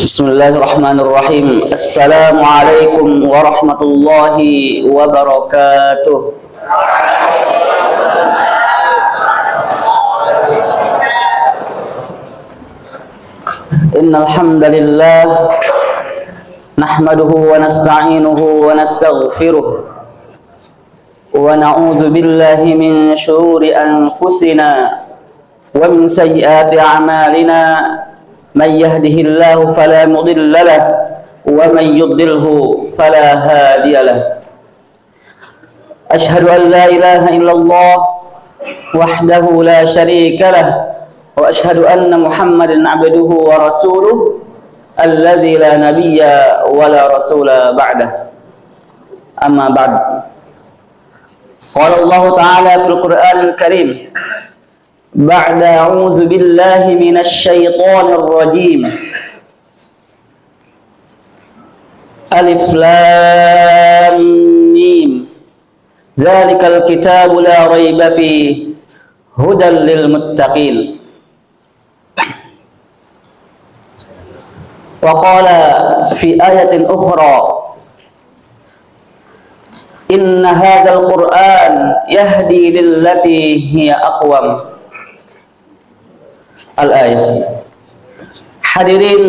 Bismillahirrahmanirrahim. Assalamualaikum warahmatullahi wabarakatuh. Innal hamdalillah nahmaduhu wa nasta'inuhu wa nastaghfiruh wa na'udzu billahi min shururi anfusina wa min sayyiati a'malina. Man yahdihillahu fala mudilla lahu wa man yudlilhu fala hadiya lahu. Asyhadu an la ilaha illallah wahdahu la syarika lahu wa asyhadu anna Muhammadan abduhu wa rasuluh alladzi la nabiyya wa la rasula ba'dah. Amma ba'd. Qala Allah ta'ala fil Qur'anil Karim ba'da a'udzu billahi minasy syaithanir rajim. Alif lam mim. Dzalikal kitabu la raiba fihi hudan lil muttaqin. Wa qala fi ayatin ukhra inna hadzal qur'an yahdi lillati hiya aqwam. Al-ayat. Hadirin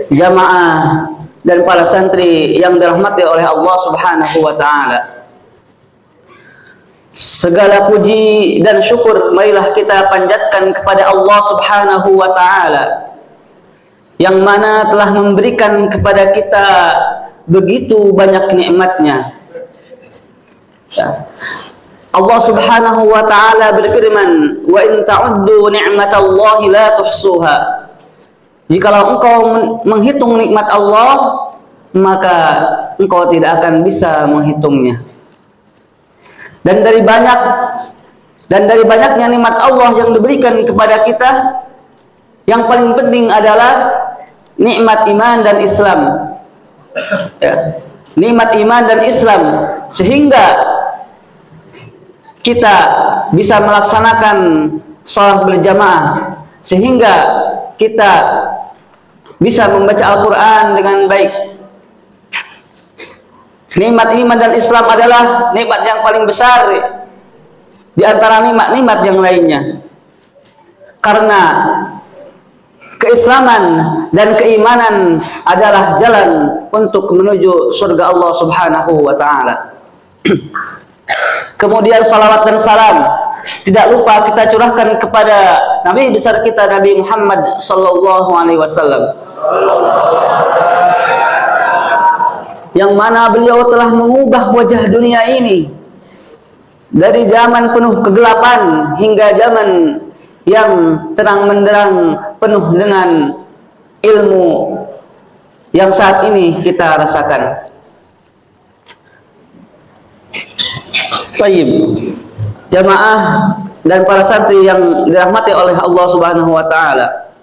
jamaah dan para santri yang dirahmati oleh Allah Subhanahu wa taala. Segala puji dan syukur marilah kita panjatkan kepada Allah Subhanahu wa taala yang mana telah memberikan kepada kita begitu banyak nikmatnya. Allah Subhanahu wa ta'ala berfirman, wa in ta'uddu ni'matallahi la tuhsuha. Jikalau engkau menghitung nikmat Allah, maka engkau tidak akan bisa menghitungnya. Dan dari banyaknya nikmat Allah yang diberikan kepada kita, yang paling penting adalah nikmat iman dan Islam. Ya. Nikmat iman dan Islam, sehingga kita bisa melaksanakan sholat berjamaah, sehingga kita bisa membaca Al-Quran dengan baik. Nikmat iman dan Islam adalah nikmat yang paling besar di antara nikmat-nikmat yang lainnya, karena keislaman dan keimanan adalah jalan untuk menuju surga Allah Subhanahu wa ta'ala. Kemudian salawat dan salam tidak lupa kita curahkan kepada Nabi besar kita, Nabi Muhammad sallallahu alaihi wasallam, yang mana beliau telah mengubah wajah dunia ini dari zaman penuh kegelapan hingga zaman yang terang benderang penuh dengan ilmu yang saat ini kita rasakan. Baik, jamaah dan para santri yang dirahmati oleh Allah Subhanahu wa taala.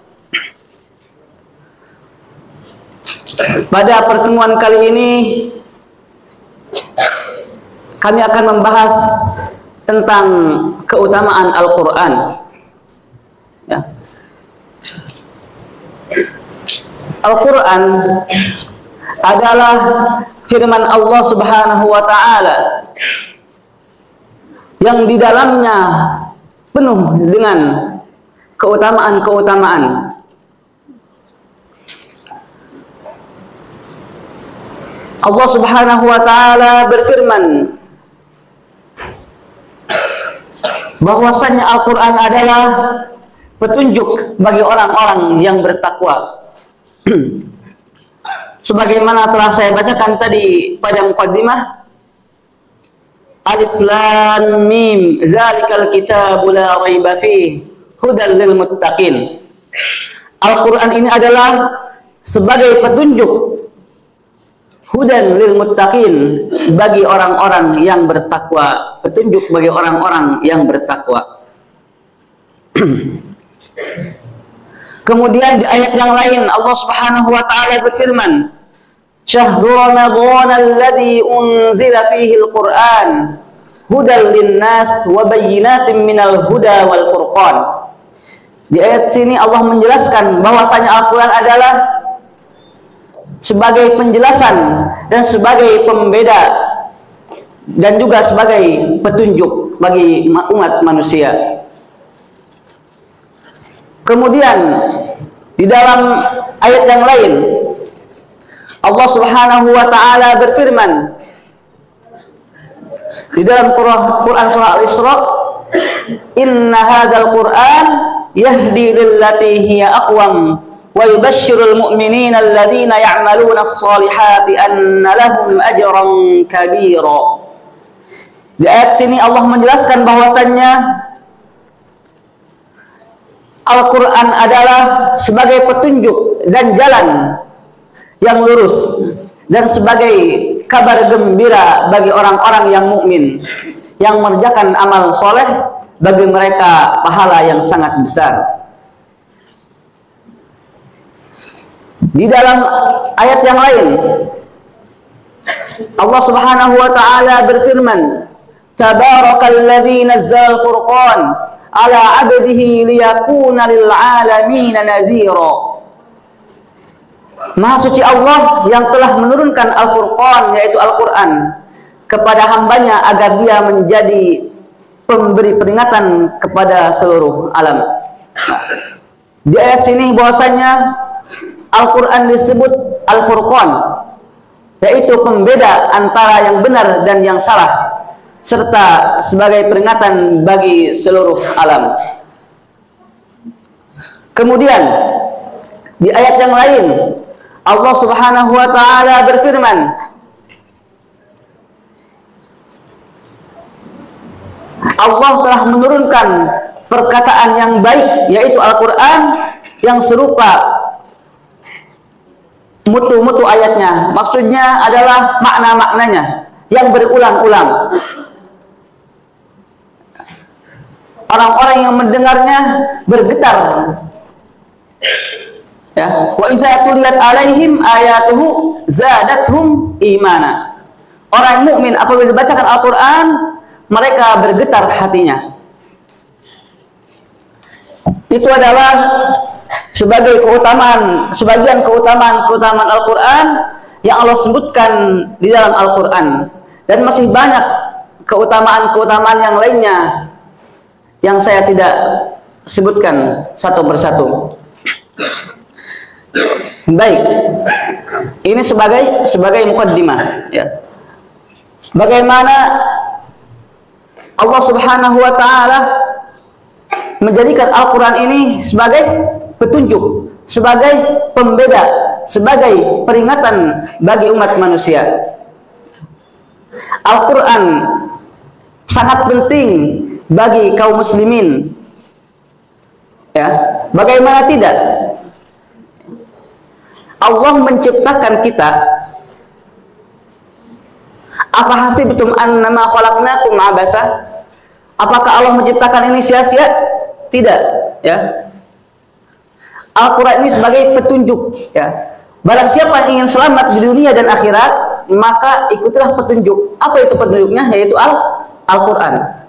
Pada pertemuan kali ini kami akan membahas tentang keutamaan Al-Qur'an. Ya. Al-Qur'an adalah firman Allah Subhanahu wa taala yang di dalamnya penuh dengan keutamaan-keutamaan. Allah Subhanahu wa taala berfirman bahwasanya Al-Qur'an adalah petunjuk bagi orang-orang yang bertakwa. Sebagaimana telah saya bacakan tadi pada muqaddimah, Alif lam mim, dzalikal kitabu la raiba fihi hudan lil muttaqin. Al-Qur'an ini adalah sebagai petunjuk, hudan lil muttaqin, bagi orang-orang yang bertakwa, petunjuk bagi orang-orang yang bertakwa. Kemudian di ayat yang lain Allah Subhanahu wa taala berfirman, Syahrul Ramadhan alladzi unzila fihi al-Qur'an hudan linnas wa bayyinatin minal huda wal furqan. Di ayat sini Allah menjelaskan bahwasanya Al-Quran adalah sebagai penjelasan dan sebagai pembeda dan juga sebagai petunjuk bagi umat manusia. Kemudian di dalam ayat yang lain Allah Subhanahu wa taala berfirman di dalam Quran surah Al-Isra, "Inna hadzal Qur'an yahdi lillati hiya aqwam wa yubashshirul mu'minina alladhina ya'maluna as-solihati anna lahum ajran kabira." Di ayat sini Allah menjelaskan bahwasannya Al-Quran adalah sebagai petunjuk dan jalan yang lurus dan sebagai kabar gembira bagi orang-orang yang mukmin yang mengerjakan amal soleh, bagi mereka pahala yang sangat besar. Di dalam ayat yang lain Allah Subhanahu wa taala berfirman, "Tabarakalladzi nazzala al-Furqan ala 'abdihi liyakuna lil 'alamin nadhira." Maha suci Allah yang telah menurunkan Al-Furqan, yaitu Al-Quran, kepada hambanya agar dia menjadi pemberi peringatan kepada seluruh alam. Di ayat sini bahwasanya Al-Quran disebut Al-Furqan, yaitu pembeda antara yang benar dan yang salah, serta sebagai peringatan bagi seluruh alam. Kemudian di ayat yang lain Allah Subhanahu wa taala berfirman, Allah telah menurunkan perkataan yang baik, yaitu Al-Quran, yang serupa mutu-mutu ayatnya. Maksudnya adalah makna-maknanya yang berulang-ulang. Orang-orang yang mendengarnya bergetar. Ya, wa idza tuliyat alaihim ayatuhu zadatuhum imana. Orang mukmin apabila dibacakan Al-Quran, mereka bergetar hatinya. Itu adalah sebagai keutamaan, sebagian keutamaan Al-Quran yang Allah sebutkan di dalam Al-Quran, dan masih banyak keutamaan-keutamaan yang lainnya yang saya tidak sebutkan satu persatu. Baik, ini sebagai mukaddimah, ya. Bagaimana Allah Subhanahu wa taala menjadikan Al-Quran ini sebagai petunjuk, sebagai pembeda, sebagai peringatan bagi umat manusia. Al-Quran sangat penting bagi kaum muslimin, ya. Bagaimana tidak? Allah menciptakan kita. Apa hasibtum annama khalaqnakum abasa? Apakah Allah menciptakan ini sia-sia? Tidak, ya. Al-Quran ini sebagai petunjuk, ya. Barang siapa yang ingin selamat di dunia dan akhirat, maka ikutilah petunjuk. Apa itu petunjuknya? Yaitu Al-Quran.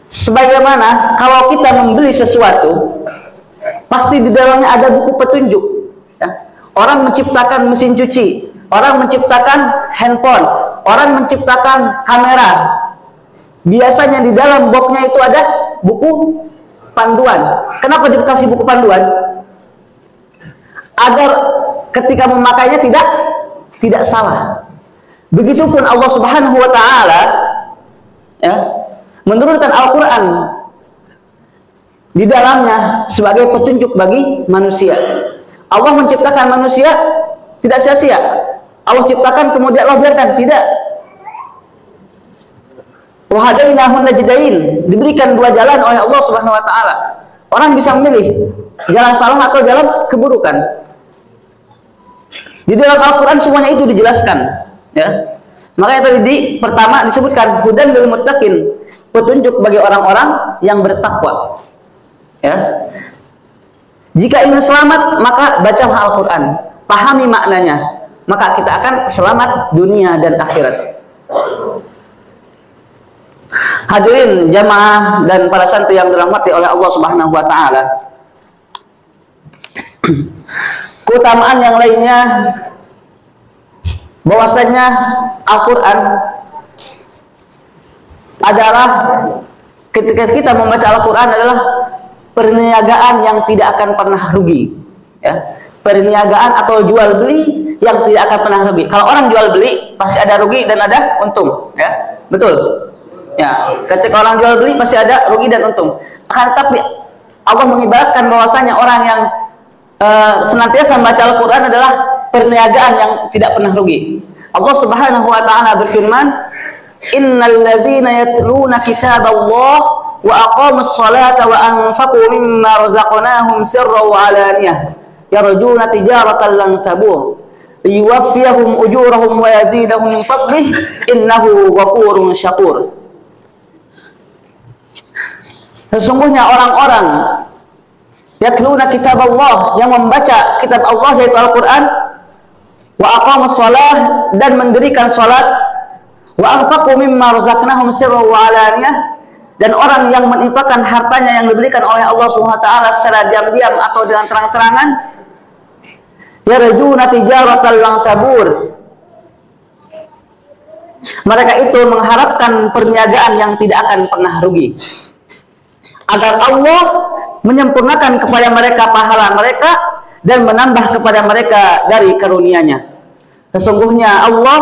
Sebagaimana kalau kita membeli sesuatu, pasti di dalamnya ada buku petunjuk, ya. Orang menciptakan mesin cuci, orang menciptakan handphone, orang menciptakan kamera. Biasanya di dalam boxnya itu ada buku panduan. Kenapa dikasih buku panduan? Agar ketika memakainya tidak salah. Begitupun Allah Subhanahu wa taala, ya, menurunkan Al-Quran di dalamnya sebagai petunjuk bagi manusia. Allah menciptakan manusia tidak sia-sia. Allah ciptakan kemudian Allah biarkan, tidak. Wa hadainahun najdain, diberikan dua jalan oleh Allah Subhanahu wa taala. Orang bisa memilih jalan salah atau jalan keburukan. Di dalam Al-Quran semuanya itu dijelaskan, ya. Makanya tadi pertama disebutkan hudan lil muttaqin, petunjuk bagi orang-orang yang bertakwa. Ya. Jika ingin selamat, maka bacalah Al-Quran, pahami maknanya, maka kita akan selamat dunia dan akhirat. Hadirin jamaah dan para santri yang dirahmati oleh Allah Subhanahu wa taala. keutamaan yang lainnya bahwasanya Al-Quran adalah, ketika kita membaca Al-Quran adalah perniagaan yang tidak akan pernah rugi, ya. Perniagaan atau jual beli yang tidak akan pernah rugi. Kalau orang jual beli pasti ada rugi dan ada untung, ya, betul. Ya, ketika orang jual beli pasti ada rugi dan untung. Tapi Allah mengibaratkan bahwasanya orang yang senantiasa membaca Al-Quran adalah perniagaan yang tidak pernah rugi. Allah Subhanahu wa taala berfirman, "Innal ladzina yatluna kitaballah wa aqamus salata wa anfaqu mimma razaqnahum sirran wa alaniyah yarjuna tijaratan lan tabur liyuwaffiyahum ujurahum wa yazidahum min fadlih innahu ghafurun syakur." Sesungguhnya orang-orang yatluna kitab Allah, yang membaca kitab Allah yaitu Al-Quran, wa aqamus shalah, dan mendirikan salat, wa anfaqu mimma razaqnahum sirran wa alaniyah, dan orang yang menginfakkan hartanya yang diberikan oleh Allah Subhanahu wa taala secara diam-diam atau dengan terang-terangan, yarjuna tijaratan lan tabur, mereka itu mengharapkan perniagaan yang tidak akan pernah rugi, agar Allah menyempurnakan kepada mereka pahala mereka dan menambah kepada mereka dari karunia-Nya. Sesungguhnya Allah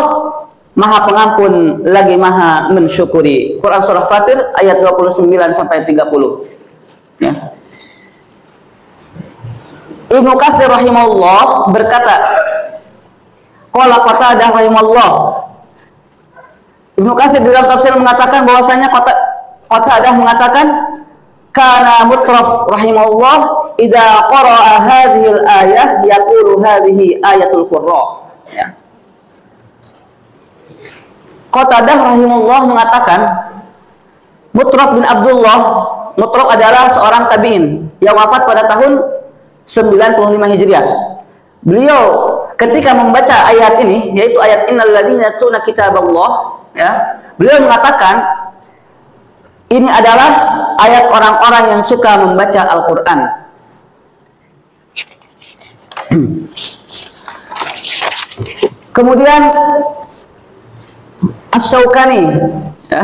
Maha Pengampun lagi Maha mensyukuri. Quran surah Fatir ayat 29 sampai 30. Ya. Ibnu Katsir rahimahullah berkata, qala Qatadah rahimahullah. Ibnu Katsir dalam tafsir mengatakan bahwasanya Qatadah mengatakan, kana Mutraf rahimahullah idza qara'a hadhihi al-ayah yaqulu hadhihi ayatul qurra. Ya. Qatadah rahimahullah mengatakan, Mutraf bin Abdullah, Mutraf adalah seorang tabi'in yang wafat pada tahun 95 Hijriah. Beliau ketika membaca ayat ini, yaitu ayat innal ladzina yatluna kitaballah, ya, beliau mengatakan ini adalah ayat orang-orang yang suka membaca Al-Quran. Kemudian Asy-Syaukani, ya,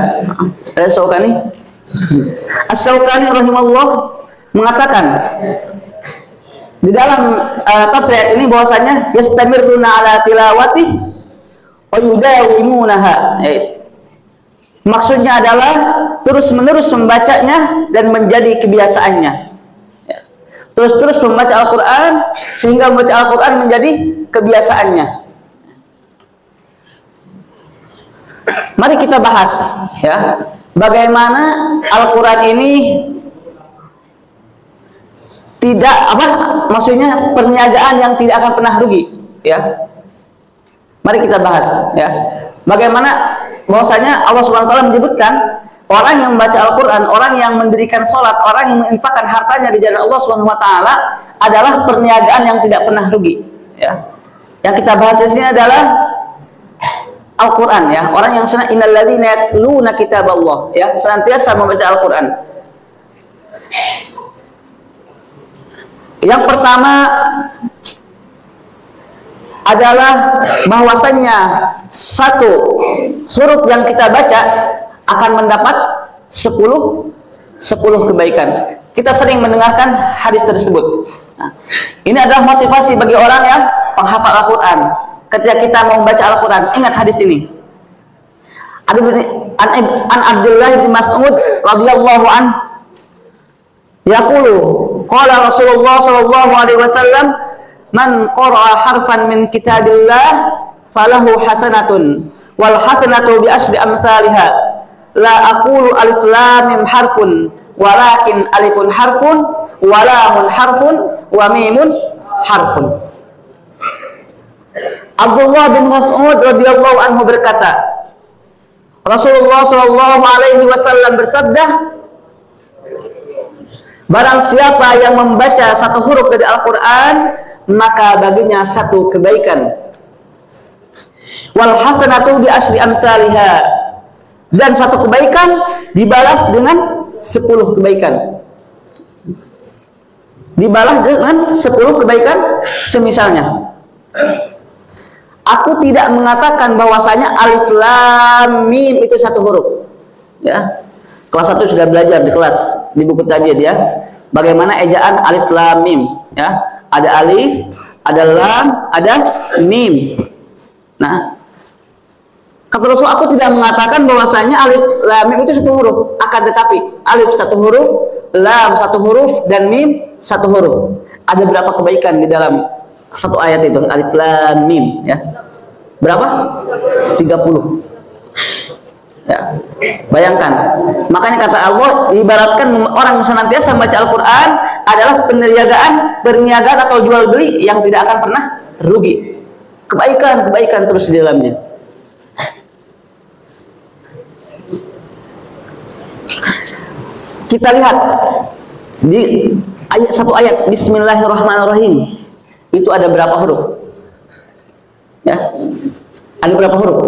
Asy-Syaukani rahimahullah mengatakan di dalam tafsir ayat ini bahwasanya yastamiruna ala tilawati wa yudawimunaha. Maksudnya adalah terus-menerus membacanya dan menjadi kebiasaannya. Ya. Terus-terus membaca Al-Quran sehingga membaca Al-Quran menjadi kebiasaannya. Mari kita bahas, ya, bagaimana Al-Quran ini tidak maksudnya perniagaan yang tidak akan pernah rugi, ya. Mari kita bahas, ya, bagaimana bahwasanya Allah Subhanahu wa taala menyebutkan orang yang membaca Al-Quran, orang yang mendirikan sholat, orang yang menginfakkan hartanya di jalan Allah Subhanahu wa taala adalah perniagaan yang tidak pernah rugi, ya. Yang kita bahas di sini adalah Al-Quran, ya, orang yang senang innal ladzina yatluna kitaballah, ya, senantiasa membaca Al-Quran. Yang pertama adalah bahwasannya satu huruf yang kita baca akan mendapat 10 kebaikan. Kita sering mendengarkan hadis tersebut. Nah, ini adalah motivasi bagi orang yang penghafal Al-Quran. Ketika kita mau membaca Al-Quran, ingat hadis ini. An Abdullah bin Mas'ud radhiyallahu an yaqulu qala Rasulullah sallallahu alaihi wasallam, man qara'a harfan min kitabillah falahu hasanatun wal hasanatu bi asyri amsalha la aqulu alif lam mim harfun walakin alifun harfun wa lamun harfun wa mimun harfun. Abdullah bin Mas'ud radhiyallahu anhu berkata, Rasulullah sallallahu alaihi wasallam bersabda, barang siapa yang membaca satu huruf dari Al-Quran, maka baginya satu kebaikan. Wal hasanatu bi asyri amsalha, dan satu kebaikan dibalas dengan 10 kebaikan. dibalas dengan 10 kebaikan semisalnya. Aku tidak mengatakan bahwasanya alif lam mim itu satu huruf. Ya. Kelas 1 sudah belajar di kelas di buku tajwid ya. Bagaimana ejaan alif lam mim ya. Ada alif, ada lam, ada mim. Nah, kata Rasul, aku tidak mengatakan bahwasanya alif lam mim itu satu huruf, akan tetapi alif satu huruf, lam satu huruf, dan mim satu huruf. Ada berapa kebaikan di dalam satu ayat itu, alif lam mim ya? Berapa? 30. Ya. Bayangkan. Makanya kata Allah, ibaratkan orang senantiasa membaca Al-Qur'an adalah perniagaan atau jual beli yang tidak akan pernah rugi. Kebaikan terus di dalamnya. Kita lihat di satu ayat Bismillahirrahmanirrahim itu ada berapa huruf? Ya, ada berapa huruf?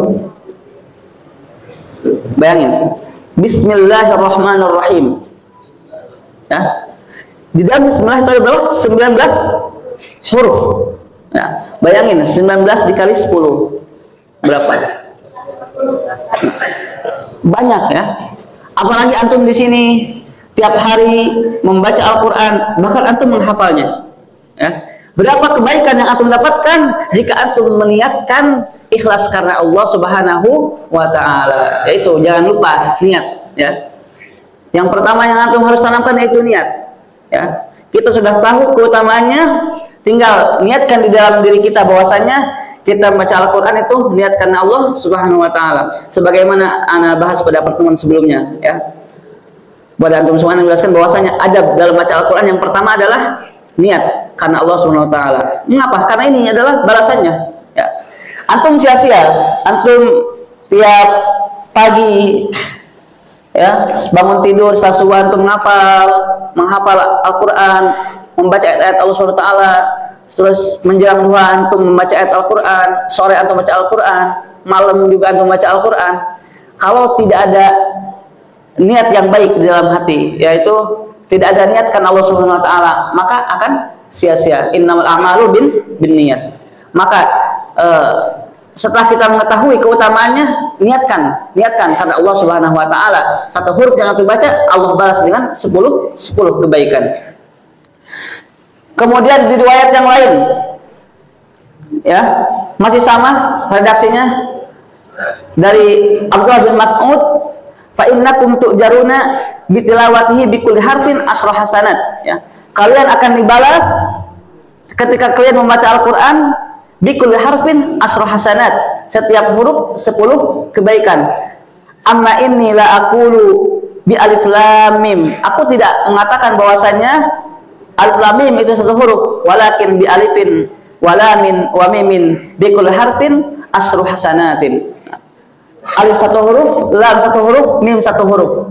Bayangin, Bismillahirrahmanirrahim. Ya, di dalam Bismillah itu ada berapa? 19 huruf. Ya, bayangin 19 dikali 10 berapa? Banyak ya. Apalagi antum di sini tiap hari membaca Al-Quran, bahkan antum menghafalnya. Ya. Berapa kebaikan yang antum dapatkan jika antum meniatkan ikhlas karena Allah Subhanahu wa Ta'ala. Yaitu jangan lupa niat. Ya. Yang pertama yang antum harus tanamkan yaitu niat. Ya. Kita sudah tahu keutamaannya, tinggal niatkan di dalam diri kita bahwasanya kita membaca Al-Quran itu niat karena Allah Subhanahu wa Ta'ala. Sebagaimana ana bahas pada pertemuan sebelumnya, ya. Pada antum semua menjelaskan bahwasanya adab dalam baca Al-Quran yang pertama adalah niat karena Allah Subhanahu wa Ta'ala. Mengapa? Karena ini adalah balasannya. Ya. Antum sia-sia, antum tiap pagi ya bangun tidur setelah subuh antum menghafal Al-Quran, membaca ayat-ayat Allah Subhanahu wa Ta'ala, terus menjelang duha antum membaca ayat Al-Quran, sore antum membaca Al-Quran, malam juga antum membaca Al-Quran. Kalau tidak ada niat yang baik di dalam hati, yaitu tidak ada niat karena Allah Subhanahu wa Ta'ala, maka akan sia-sia. Innamal a'malu binniyat. Maka setelah kita mengetahui keutamaannya, niatkan karena Allah Subhanahu wa Ta'ala. Satu huruf yang antum baca Allah balas dengan 10 kebaikan. Kemudian di riwayat yang lain ya, masih sama redaksinya dari Abdullah bin Mas'ud, fa innakum tu'jaruna bitilawatihi bikulli harfin asra hasanat, ya. Kalian akan dibalas ketika kalian membaca Al-Qur'an bikulli harfin asra hasanat, setiap huruf 10 kebaikan. Amma inni la aqulu bi alif lam mim, aku tidak mengatakan bahwasannya alif lam mim itu satu huruf, walakin bi alifin walamin wa mimin bikulli harfin asru hasanatin. Alif satu huruf, lam satu huruf, mim satu huruf,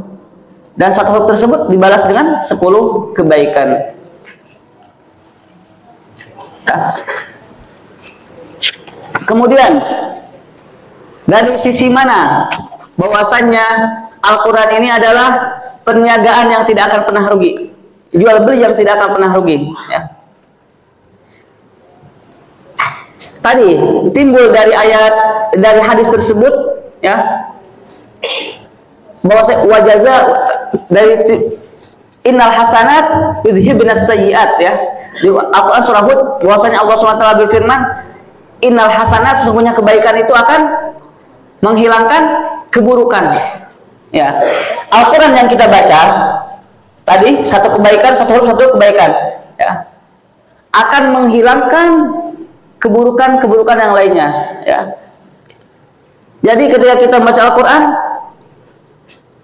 dan satu huruf tersebut dibalas dengan 10 kebaikan. Kemudian dari sisi mana bahwasannya Al-Quran ini adalah perniagaan yang tidak akan pernah rugi, jual beli yang tidak akan pernah rugi, ya. Tadi timbul dari hadis tersebut, ya, bahwa wajaza dari innal hasanat yudhibnas sayyiat, ya. Di Al-Qur'an surah Hud bahwasanya Allah SWT berfirman, innal hasanat, sesungguhnya kebaikan itu akan menghilangkan keburukan, ya. Al-Qur'an yang kita baca tadi satu kebaikan, satu huruf satu kebaikan, ya, akan menghilangkan keburukan yang lainnya, ya. Jadi ketika kita membaca Al-Quran,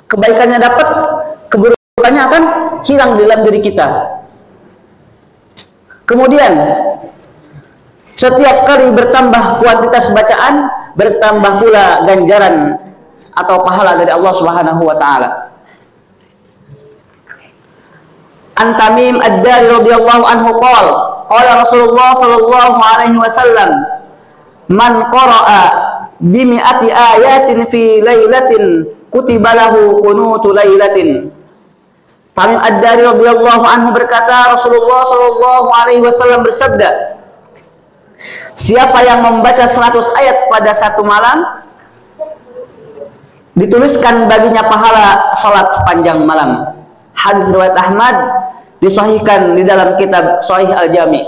kebaikannya dapat, keburukannya akan hilang di dalam diri kita. Kemudian setiap kali bertambah kuantitas bacaan, bertambah pula ganjaran atau pahala dari Allah Subhanahu wa Ta'ala. An Tamim Ad-Dari radhiyallahu anhu qala Rasulullah sallallahu alaihi wasallam, man qara'a bimi'ati ayatin fi lailatin kutiba lahu qunutu lailatin. Tamim Ad-Dari radhiyallahu anhu berkata, Rasulullah sallallahu alaihi wasallam bersabda, siapa yang membaca 100 ayat pada satu malam, dituliskan baginya pahala salat sepanjang malam. Hadis riwayat Ahmad, disahihkan di dalam kitab Sahih Al-Jami.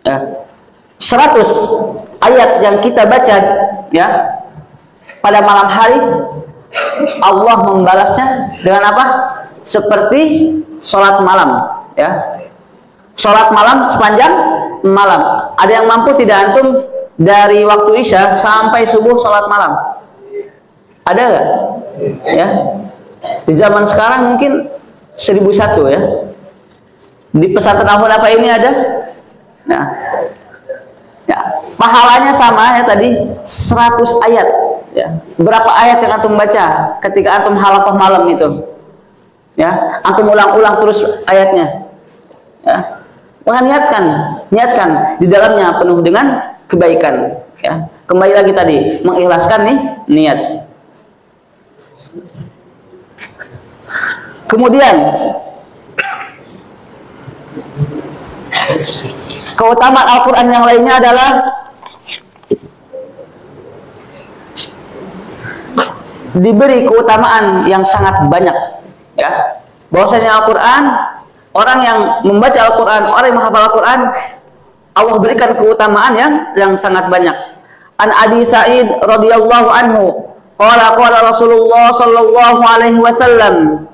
100 ayat yang kita baca ya pada malam hari, Allah membalasnya dengan apa? Seperti sholat malam ya. Sholat malam sepanjang malam. Ada yang mampu tidak antum dari waktu Isya sampai subuh sholat malam? Ada nggak? Ya. Di zaman sekarang mungkin 1001 ya. Di pesantren Al Hunafa ini ada. Nah, ya, pahalanya sama ya tadi 100 ayat. Ya. Berapa ayat yang antum baca ketika antum halaqah malam itu? Ya, antum ulang-ulang terus ayatnya. Ya. Maka niatkan di dalamnya penuh dengan kebaikan. Ya. Kembali lagi tadi, mengikhlaskan nih niat. Kemudian keutamaan Al-Quran yang lainnya adalah diberi keutamaan yang sangat banyak ya. Bahwasanya Al-Quran, orang yang membaca Al-Quran, orang yang menghafal Al-Quran, Allah berikan keutamaan yang sangat banyak. An Abi Sa'id radhiyallahu anhu qala Rasulullah sallallahu alaihi wasallam,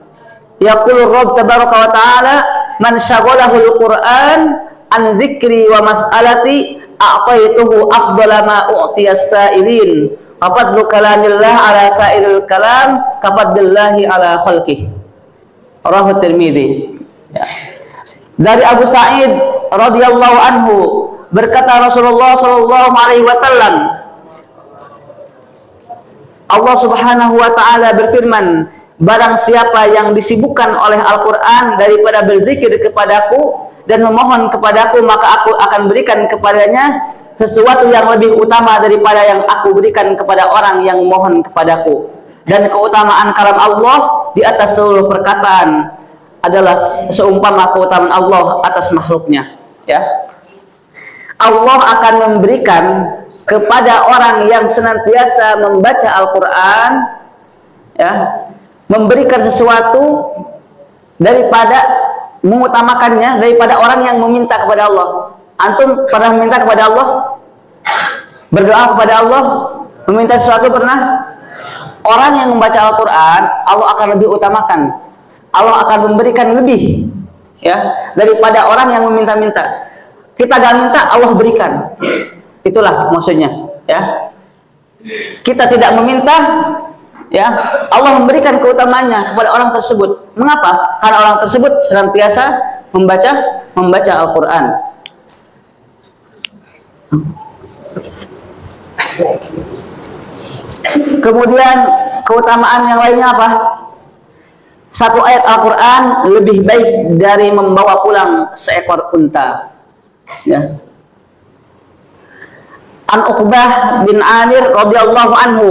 yaqulu Rabb tabaraka wa ta'ala, man syaghalahu al-Qur'an an dzikri wa mas'alati a'taituhu afdala ma u'tiyas sa'ilin wa fadlu kalamillah ala sa'iril kalam ka fadlillahi ala khalqihi. Rawahu Tirmidzi. Ya. Dari Abu Sa'id radhiyallahu anhu berkata Rasulullah sallallahu alaihi wasallam, Allah Subhanahu wa taala berfirman, barang siapa yang disibukkan oleh Al-Quran daripada berzikir kepadaku dan memohon kepadaku, maka aku akan berikan kepadanya sesuatu yang lebih utama daripada yang aku berikan kepada orang yang memohon kepadaku. Dan keutamaan kalam Allah di atas seluruh perkataan adalah seumpama keutamaan Allah atas makhluknya ya. Allah akan memberikan kepada orang yang senantiasa membaca Al-Quran ya, memberikan sesuatu daripada mengutamakannya daripada orang yang meminta kepada Allah. Antum pernah meminta kepada Allah? Berdoa kepada Allah? Meminta sesuatu pernah? Orang yang membaca Al-Quran, Allah akan lebih utamakan. Allah akan memberikan lebih ya daripada orang yang meminta-minta. Kita gak minta, Allah berikan. Itulah maksudnya ya. Kita tidak meminta ya, Allah memberikan keutamaannya kepada orang tersebut. Mengapa? Karena orang tersebut senantiasa membaca Al-Quran. Kemudian keutamaan yang lainnya apa? Satu ayat Al-Quran lebih baik dari membawa pulang seekor unta ya. An Uqbah bin Amir radhiyallahu anhu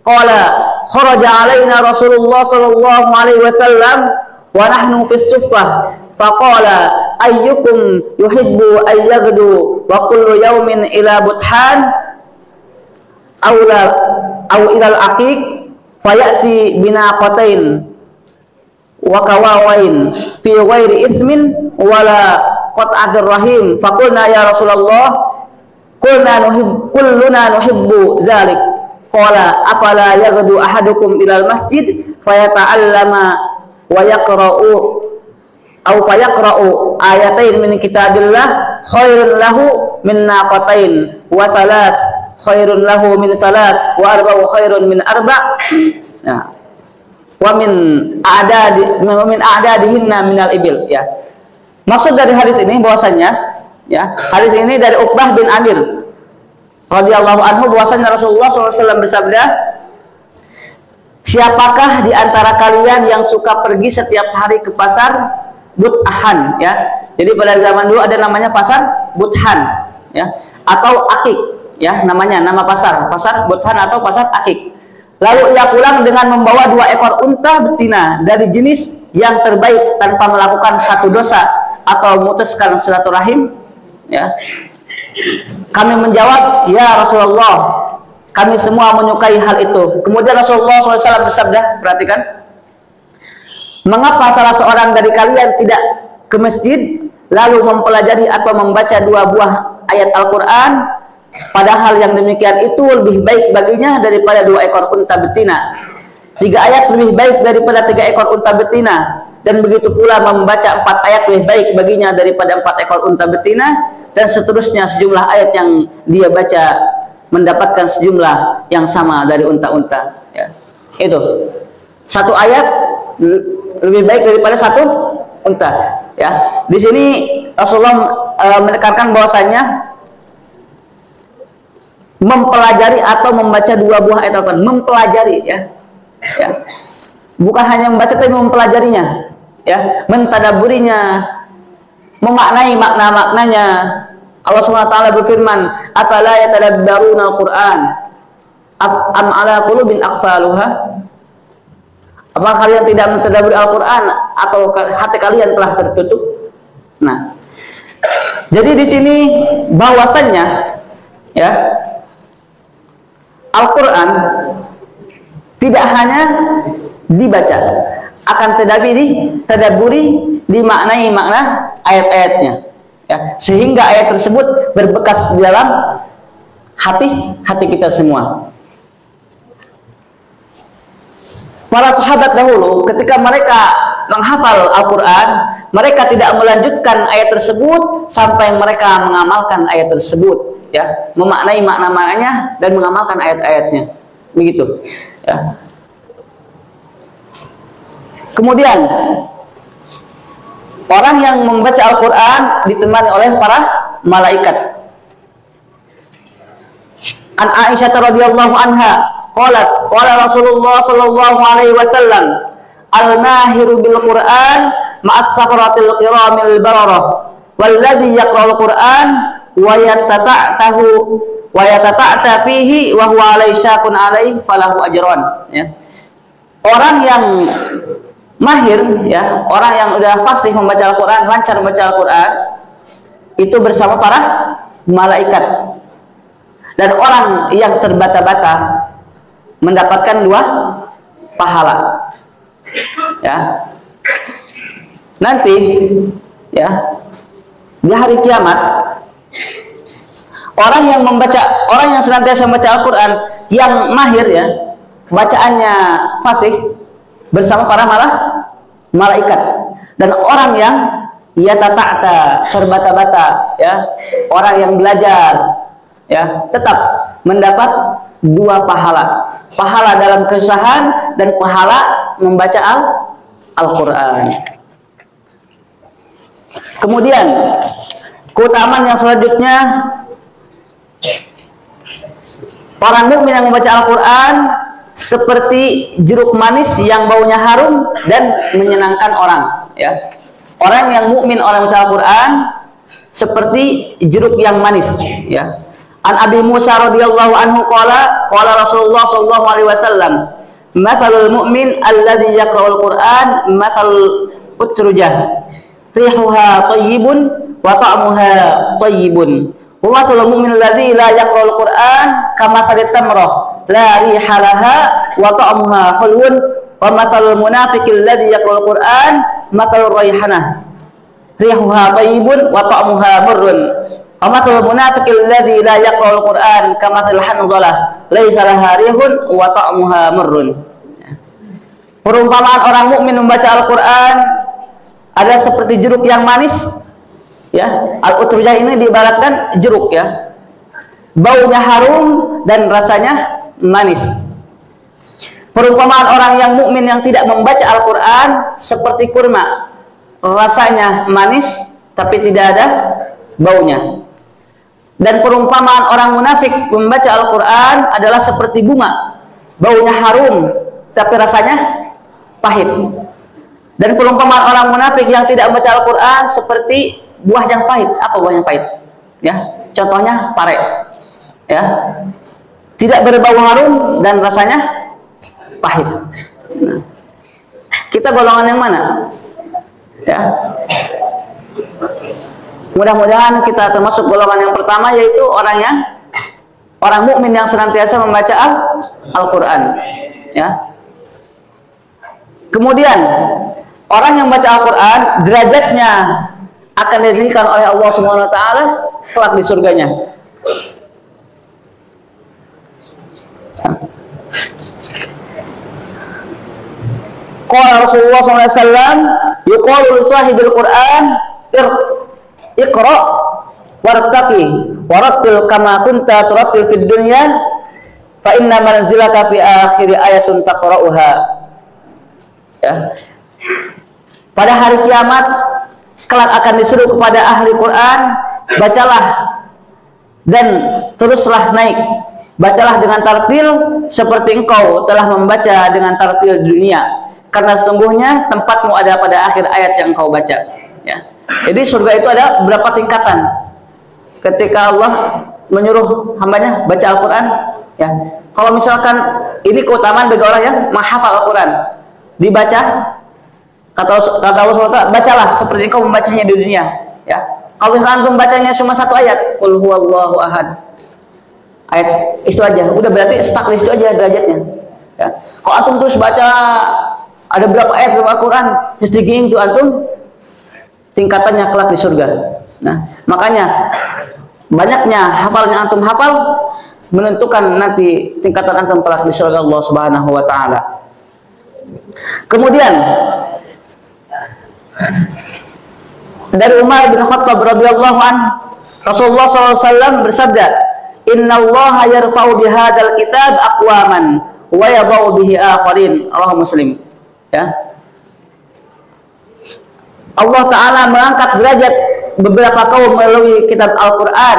qala kharaja alaina Rasulullah sallallahu alaihi wasallam wa nahnu fis suffah faqala ayyukum yuhibbu an yaghdu wa kullu yawmin ila buthan aw ila al-aqiq fayati binaqatain wa kawawain fi ghairi ismin wala qat'atir rahim faqulna ya Rasulullah kulluna nuhibbu dzalik qala afala yaghdu ahadukum ilal masjid fayata'allama wa yaqra'u aw fayaqra'u ayatain min kitabillah khairun lahu min naqatain wa salat khairun lahu min salat wa arba'u khairun min arba' ya. Wa min a'dadihinna minal ibil ya. Maksud dari hadis ini bahwasanya ya, hadis ini dari Uqbah bin Amir radhiyallahu anhu bahwasanya Rasulullah SAW bersabda, siapakah di antara kalian yang suka pergi setiap hari ke pasar Buthan ya. Jadi pada zaman dulu ada namanya pasar Buthan ya, atau Akik ya, nama pasar Buthan atau pasar Akik. Lalu ia pulang dengan membawa 2 ekor unta betina dari jenis yang terbaik tanpa melakukan satu dosa atau memutuskan silaturahim. Ya. Kami menjawab, ya Rasulullah, kami semua menyukai hal itu. Kemudian Rasulullah SAW bersabda, perhatikan, mengapa salah seorang dari kalian tidak ke masjid lalu mempelajari atau membaca 2 buah ayat Al-Quran, padahal yang demikian itu lebih baik baginya daripada 2 ekor unta betina. 3 ayat lebih baik daripada 3 ekor unta betina, dan begitu pula membaca 4 ayat lebih baik baginya daripada 4 ekor unta betina, dan seterusnya sejumlah ayat yang dia baca mendapatkan sejumlah yang sama dari unta-unta. Ya. Itu 1 ayat lebih baik daripada 1 unta. Ya, di sini Rasulullah menekankan bahwasanya mempelajari atau membaca 2 buah ayat Al-Quran, mempelajari, ya, bukan hanya membaca tapi mempelajarinya, ya, mentadaburinya, memaknai makna-maknanya. Allah Subhanahu wa taala berfirman, "Afala yatadabbaruna al-Qur'an am ala qulubin aqfaluha?" Apakah kalian tidak mentadabburi Al-Quran atau hati kalian telah tertutup? Nah, jadi di sini bahwasannya, ya, Al-Quran tidak hanya dibaca, akan tetapi ditadabburi, dimaknai makna ayat-ayatnya, ya, sehingga ayat tersebut berbekas di dalam hati kita semua. Para sahabat dahulu ketika mereka menghafal Al-Quran, mereka tidak melanjutkan ayat tersebut sampai mereka mengamalkan ayat tersebut, ya, memaknai makna-maknanya dan mengamalkan ayat-ayatnya, begitu, ya. Kemudian orang yang membaca Al-Quran ditemani oleh para malaikat. An Aisyah radhiyallahu anha qalat qala Rasulullah sallallahu alaihi wasallam al-mahiru bil Qur'an ma'as safaratil kiramil bararah walladzi yaqra'ul Qur'an wa yatata'ta fihi wa huwa alaihi syaqun alaihi falahu ajran, ya. Orang yang mahir, ya, orang yang udah fasih membaca Al-Quran, lancar membaca Al-Quran, itu bersama para malaikat. Dan orang yang terbata-bata mendapatkan 2 pahala, ya. Nanti, ya, di hari kiamat, orang yang senantiasa membaca Al-Quran, yang mahir, ya, bacaannya fasih, bersama para malaikat. Dan orang yang yatata'ta, terbata-bata, ya, orang yang belajar, ya, tetap mendapat 2 pahala. Pahala dalam kesusahan dan pahala membaca Al-Quran. Kemudian keutamaan yang selanjutnya, orang mukmin yang membaca Al-Quran seperti jeruk manis yang baunya harum dan menyenangkan orang, ya. Orang yang mukmin, orang yang membaca Al-Quran seperti jeruk yang manis, ya. An Abi Musa radhiyallahu anhu qala Rasulullah sallallahu alaihi wasallam, "Matsalul mu'min alladzi yaqra'ul Qur'an matsalul utrujah, rihuha thayyibun wa ta'muha thayyibun. Wa matsalul mu'min alladzi la yaqra'ul Qur'an kamatsalit tamrah, la riha laha wa ta'muha hulwun, wa matsalul munafiqil ladzi yaqra'ul Qur'an matsalur raihanah, rihuha thayyibun wa ta'muha murrun. Wa matsalul munafiqil ladzi la yaqra'ul Qur'an kamatsil hanzalah, laisa laha rihun wa ta'muha murrun." Perumpamaan orang mukmin membaca Al-Quran ada seperti jeruk yang manis, ya. Al-utrujah ini diibaratkan jeruk, ya, baunya harum dan rasanya manis. Perumpamaan orang yang mukmin yang tidak membaca Al-Quran seperti kurma, rasanya manis tapi tidak ada baunya. Dan perumpamaan orang munafik membaca Al-Quran adalah seperti bunga, baunya harum tapi rasanya pahit. Dan perumpamaan orang munafik yang tidak membaca Al-Quran seperti buah yang pahit. Apa buah yang pahit? Ya, contohnya pare, ya, tidak berbau harum dan rasanya pahit. Nah, kita golongan yang mana? Ya. Mudah-mudahan kita termasuk golongan yang pertama, yaitu orang mukmin yang senantiasa membaca Al-Qur'an. Ya. Kemudian orang yang baca Al-Qur'an derajatnya akan didirikan oleh Allah Subhanahu wa taala kelak di surganya. Qala Rasulullah SAW, yuqalu li sahibil Qur'an iqra wartaqi warattil kama kunta turattil fid dunya fa inna manzilaka fi akhir ayatun taqra'uha. Ya. Pada hari kiamat kelak akan disuruh kepada ahli Quran, bacalah dan teruslah naik. Bacalah dengan tartil seperti engkau telah membaca dengan tartil dunia, karena sesungguhnya tempatmu ada pada akhir ayat yang engkau baca. Ya. Jadi surga itu ada berapa tingkatan. Ketika Allah menyuruh hambanya baca Al-Quran, ya. Kalau misalkan ini keutamaan bagi orang yang menghafal Al-Quran, dibaca, kata Allah SWT, bacalah seperti engkau membacanya di dunia. Ya. Kalau misalkan antum bacanya cuma satu ayat, qul huwallahu ahad, ayat itu aja, udah berarti stuck di situ aja derajatnya. Ya. Kalau antum terus baca ada berapa ayat dalam Al-Quran, sedikit itu antum tingkatannya kelak di surga. Nah, makanya banyaknya hafalnya antum hafal menentukan nanti tingkatan antum kelak di surga Allah Subhanahu wa taala. Kemudian dari Umar bin Khattab radhiyallahu an, Rasulullah SAW bersabda, "Innallaha yarfa'u bihadzal kitab aqwaman wa yadh'u bihi akharin." Rawahu Muslim. Ya. Allah Ta'ala mengangkat derajat beberapa kaum melalui kitab Al-Quran,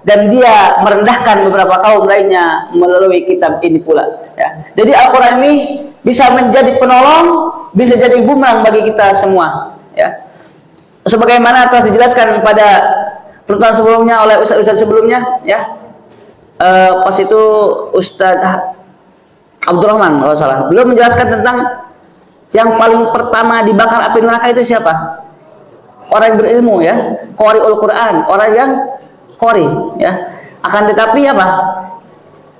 dan dia merendahkan beberapa kaum lainnya melalui kitab ini pula. Ya. Jadi Al-Quran ini bisa menjadi penolong, bisa jadi bumerang bagi kita semua. Ya. Sebagaimana telah dijelaskan pada pertemuan sebelumnya oleh ustaz-ustaz sebelumnya, ya. Pas itu Ustaz Abdurrahman kalau salah, belum menjelaskan tentang yang paling pertama dibakar api neraka itu siapa? Orang yang berilmu, ya, qari'ul Quran, orang yang qari, ya. Akan tetapi apa?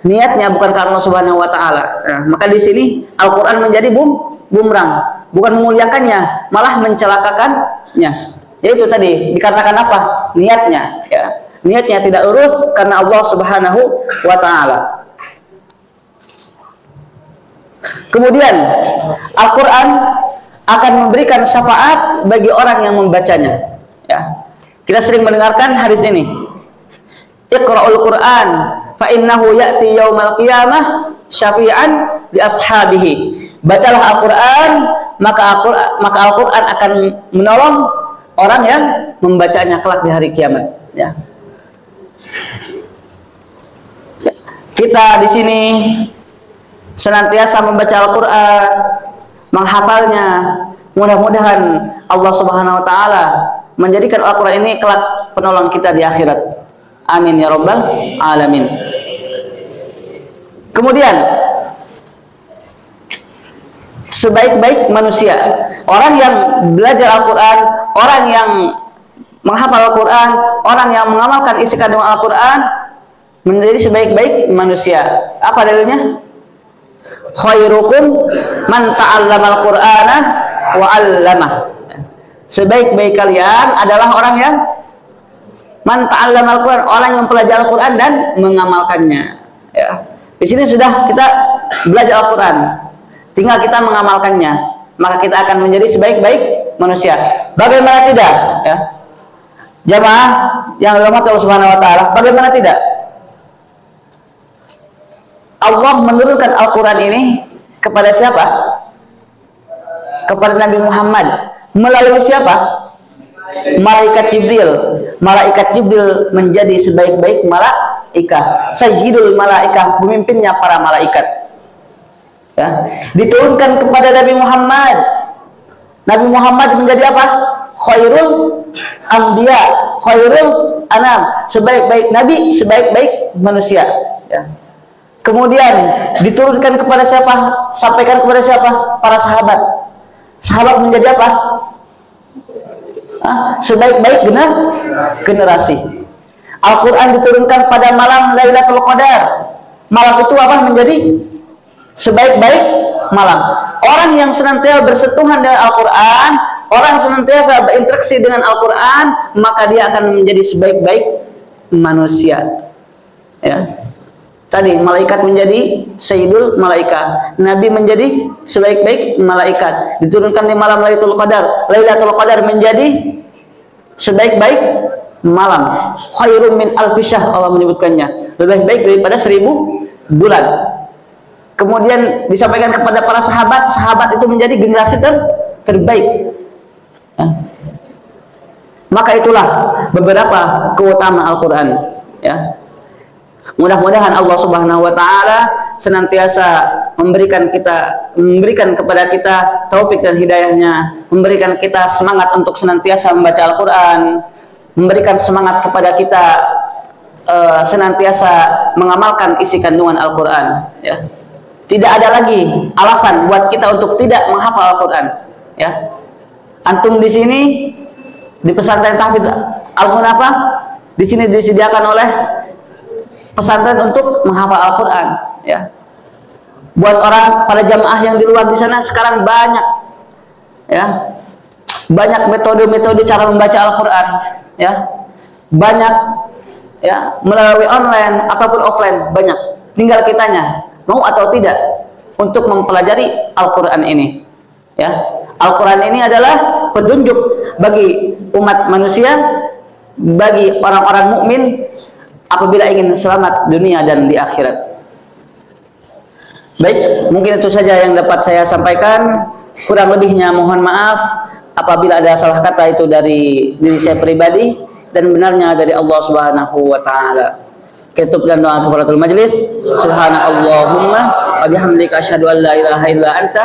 Niatnya bukan karena Subhanahu wa taala. Nah, maka di sini Al-Qur'an menjadi bumerang, bukan memuliakannya, malah mencelakakannya. Yaitu tadi dikarenakan apa? Niatnya, ya. Niatnya tidak lurus karena Allah Subhanahu wa taala. Kemudian Al-Quran akan memberikan syafaat bagi orang yang membacanya. Ya. Kita sering mendengarkan hadis ini. Iqra'ul Quran fa innahu ya'ti yaumal qiyamah syafi'an li ashabihi. Bacalah Al-Quran, maka Al-Quran akan menolong orang yang membacanya kelak di hari kiamat. Ya. Kita di sini senantiasa membaca Al-Quran, menghafalnya. Mudah-mudahan Allah Subhanahu wa taala menjadikan Al-Quran ini kelak penolong kita di akhirat. Amin ya rabbal alamin. Kemudian sebaik-baik manusia, orang yang belajar Al-Quran, orang yang menghafal Al-Quran, orang yang mengamalkan isi kandungan Al-Quran, menjadi sebaik-baik manusia. Apa dalilnya? Khairukum man ta'allama al-Qur'ana wa 'allamah. Sebaik-baik kalian adalah orang yang man ta'allama al-Qur'an, orang yang mempelajari Al-Qur'an dan mengamalkannya. Ya. Di sini sudah kita belajar Al-Qur'an, tinggal kita mengamalkannya, maka kita akan menjadi sebaik-baik manusia. Bagaimana tidak? Ya. Jamaah yang dirahmati Allah Subhanahu wa taala, bagaimana tidak? Allah menurunkan Al-Quran ini kepada siapa? Kepada Nabi Muhammad. Melalui siapa? Malaikat Jibril. Malaikat Jibril menjadi sebaik-baik malaikat, sayyidul malaikat, pemimpinnya para malaikat. Ya. Diturunkan kepada Nabi Muhammad. Nabi Muhammad menjadi apa? Khairul anbiya, khairul anam, sebaik-baik nabi, sebaik-baik manusia. Ya. Kemudian diturunkan kepada siapa? Sampaikan kepada siapa? Para sahabat. Sahabat menjadi apa? Sebaik-baik generasi. Al-Quran diturunkan pada malam Lailatul Qadar. Malam itu apa? Menjadi sebaik-baik malam. Orang yang senantiasa bersentuhan dengan Al-Quran, orang senantiasa berinteraksi dengan Al-Quran, maka dia akan menjadi sebaik-baik manusia. Ya. Tadi malaikat menjadi sayyidul malaikat, nabi menjadi sebaik-baik malaikat. Diturunkan di malam Lailatul Qadar. Lailatul Qadar menjadi sebaik-baik malam. Khairum min alfi syahr, Allah menyebutkannya. Lebih baik daripada 1000 bulan. Kemudian disampaikan kepada para sahabat, sahabat itu menjadi generasi terbaik. Ya. Maka itulah beberapa keutamaan Al-Quran. Ya. Mudah-mudahan Allah Subhanahu wa taala senantiasa memberikan kepada kita taufik dan hidayahnya, memberikan kita semangat untuk senantiasa membaca Al-Quran, memberikan semangat kepada kita senantiasa mengamalkan isi kandungan Al-Quran. Ya. Tidak ada lagi alasan buat kita untuk tidak menghafal Al-Quran. Ya. Antum di sini di pesantren Tahfidz Al-Hunafah, di sini disediakan oleh pesantren untuk menghafal Al-Quran. Ya. Buat orang pada jamaah yang di luar di sana sekarang banyak, ya, banyak metode-metode cara membaca Al-Quran. Ya. Banyak, ya, melalui online ataupun offline, banyak. Tinggal kitanya mau atau tidak untuk mempelajari Al-Quran ini. Ya. Al-Quran ini adalah petunjuk bagi umat manusia, bagi orang-orang mukmin apabila ingin selamat dunia dan di akhirat. Baik, mungkin itu saja yang dapat saya sampaikan. Kurang lebihnya mohon maaf apabila ada salah kata itu dari diri saya pribadi dan benarnya dari Allah Subhanahu wa taala. Ketutup dan doa kafaratul majlis. Subhanallahumma wa bihamdika asyhadu an la ilaha illa anta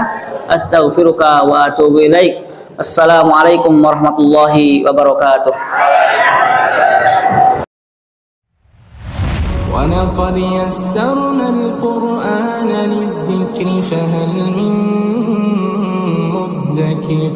astaghfiruka wa atubu ilaik. Assalamualaikum warahmatullahi wabarakatuh. ولقد يسرنا القرآن للذكر فهل من مدكر